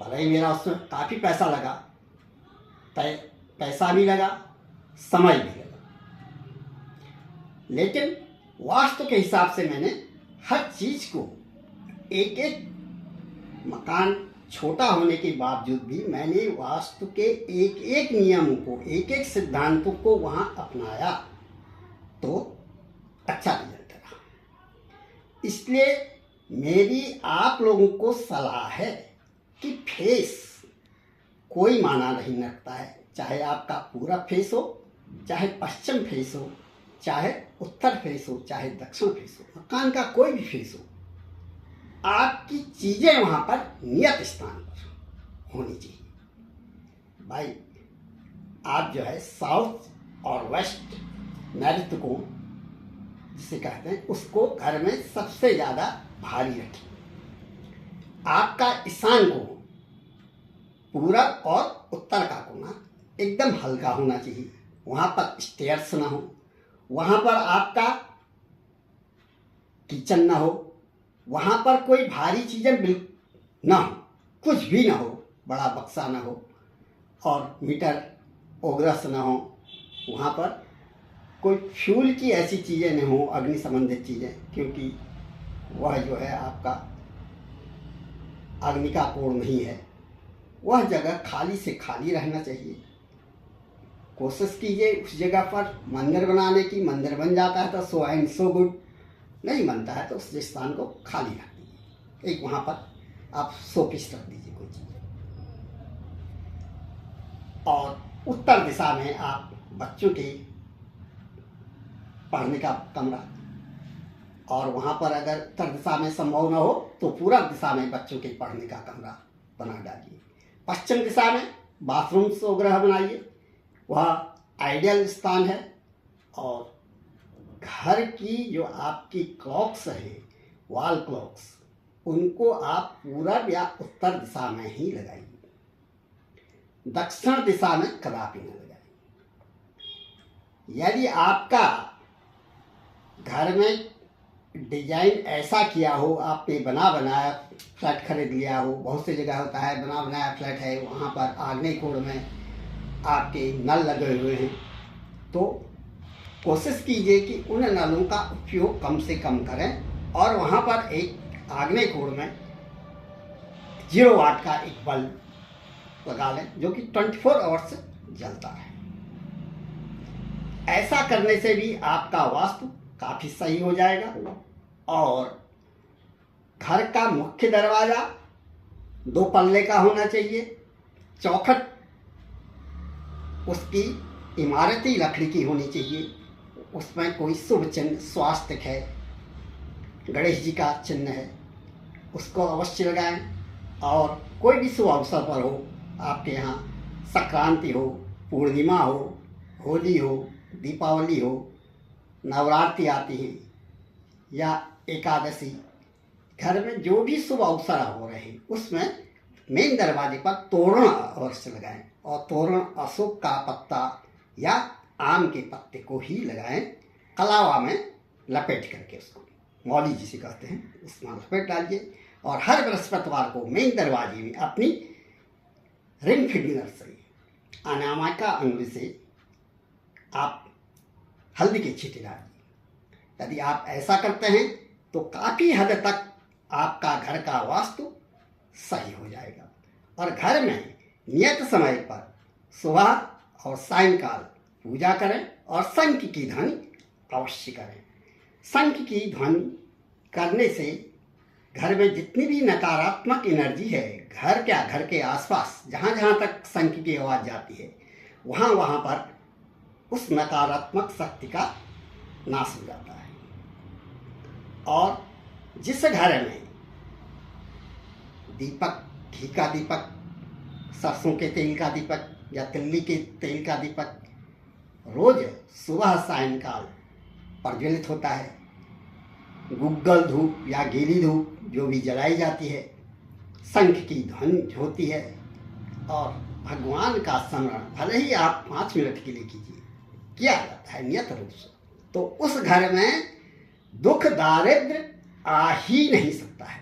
भले ही मेरा उसमें काफ़ी पैसा लगा, पैसा भी लगा, समय भी लगा, लेकिन वास्तु के हिसाब से मैंने हर चीज़ को, एक एक मकान छोटा होने के बावजूद भी मैंने वास्तु के एक एक नियमों को, एक एक सिद्धांतों को वहाँ अपनाया, तो अच्छा रिजल्ट रहा। इसलिए मेरी आप लोगों को सलाह है कि फेस कोई माना नहीं रखता है, चाहे आपका पूरब फेस हो, चाहे पश्चिम फेस हो, चाहे उत्तर फेस हो, चाहे दक्षिण फेस हो, मकान का कोई भी फेस हो, आपकी चीज़ें वहाँ पर नियत स्थान पर होनी चाहिए। भाई आप जो है साउथ और वेस्ट नैऋत्य को जिसे कहते हैं, उसको घर में सबसे ज़्यादा भारी रखिए। आपका ईशान को, पूरब और उत्तर का कोना एकदम हल्का होना चाहिए, वहाँ पर स्टेयर्स ना हो, वहाँ पर आपका किचन ना हो, वहाँ पर कोई भारी चीज़ें बिल्कुल ना हो, कुछ भी ना हो, बड़ा बक्सा ना हो और मीटर ओग्रस ना हो, वहाँ पर कोई फ्यूल की ऐसी चीज़ें नहीं हो, अग्नि संबंधित चीज़ें, क्योंकि वह जो है आपका अग्नि का कोण नहीं है। वह जगह खाली से खाली रहना चाहिए। कोशिश कीजिए उस जगह पर मंदिर बनाने की, मंदिर बन जाता है तो सो एंड सो गुड, नहीं बनता है तो उस स्थान को खाली रख दीजिए। एक वहाँ पर आप शोपीस रख दीजिए कोई चीज़। और उत्तर दिशा में आप बच्चों के पढ़ने का कमरा, और वहाँ पर अगर उत्तर दिशा में संभव न हो तो पूरब दिशा में बच्चों के पढ़ने का कमरा बना डालिए। पश्चिम दिशा में बाथरूम स्वगृह बनाइए, वह आइडियल स्थान है। और घर की जो आपकी क्लॉक्स है, वॉल क्लॉक्स, उनको आप पूरब या उत्तर दिशा में ही लगाइए, दक्षिण दिशा में कदापि न लगाइए। यदि आपका घर में डिजाइन ऐसा किया हो, आपने बना बनाया फ्लैट खरीद लिया हो, बहुत सी जगह होता है बना बनाया फ्लैट है, वहाँ पर आग्नेय कोण में आपके नल लगे हुए हैं, तो कोशिश कीजिए कि उन नलों का उपयोग कम से कम करें और वहाँ पर एक आग्नेय कोण में 0 वाट का एक बल्ब लगा लें जो कि 24 आवर्स जलता है। ऐसा करने से भी आपका वास्तु काफ़ी सही हो जाएगा। और घर का मुख्य दरवाज़ा 2 पल्ले का होना चाहिए, चौखट उसकी इमारती लकड़ी की होनी चाहिए, उसमें कोई शुभ चिन्ह, स्वास्थ्य है, गणेश जी का चिन्ह है, उसको अवश्य लगाएं। और कोई भी शुभ अवसर पर हो, आपके यहाँ संक्रांति हो, पूर्णिमा हो, होली हो, दीपावली हो, नवरात्रि आती है या एकादशी, घर में जो भी शुभ अवसर हो रहे उसमें मेन दरवाजे पर तोरण अवश्य लगाएं। और तोरण अशोक का पत्ता या आम के पत्ते को ही लगाएं, कलावा में लपेट करके, उसको मौली जिसे कहते हैं, उसमें लपेट डालिए। और हर बृहस्पतिवार को मेन दरवाजे में अपनी रिंग फिंगर से, अनामिका अंगुली से आप हल्दी के छींटे डालिए। यदि आप ऐसा करते हैं तो काफ़ी हद तक आपका घर का वास्तु सही हो जाएगा। और घर में नियत समय पर सुबह और सायंकाल पूजा करें और शंख की ध्वनि अवश्य करें। शंख की ध्वनि करने से घर में जितनी भी नकारात्मक एनर्जी है, घर के आसपास जहाँ जहाँ तक शंख की आवाज़ जाती है, वहाँ वहाँ पर उस नकारात्मक शक्ति का नाश हो जाता है। और जिस घर में दीपक, घी का दीपक, सरसों के तेल का दीपक या तिल्ली के तेल का दीपक रोज सुबह सायंकाल प्रज्वलित होता है, गुग्गल धूप या गीली धूप जो भी जलाई जाती है, शंख की ध्वनि होती है और भगवान का स्मरण भले ही आप 5 मिनट के लिए कीजिए, किया जाता है नियत रूप से, तो उस घर में दुख दारिद्र आ ही नहीं सकता है।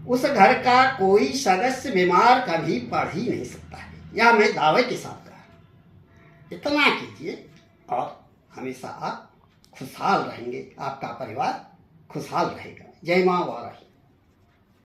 उस घर का कोई सदस्य बीमार कभी पड़ ही नहीं सकता है, यह मैं दावे के साथ कहा। इतना कीजिए और हमेशा आप खुशहाल रहेंगे, आपका परिवार खुशहाल रहेगा। जय माँ वाराही।